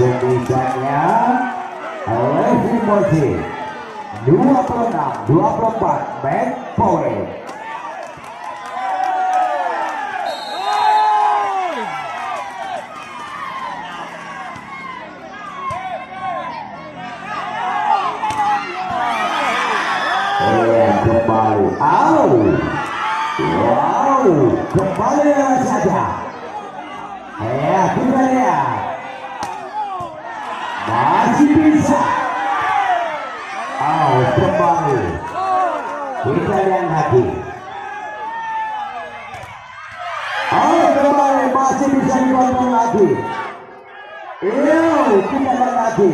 Tulisannya Levi Mozi 26-24 match point. Kembali, wow, kembali saja. Ya, kita lihat. Masih bisa. Kembali. Kita lihat lagi. Kembali masih bisa dikontrol lagi. Kita lihat lagi.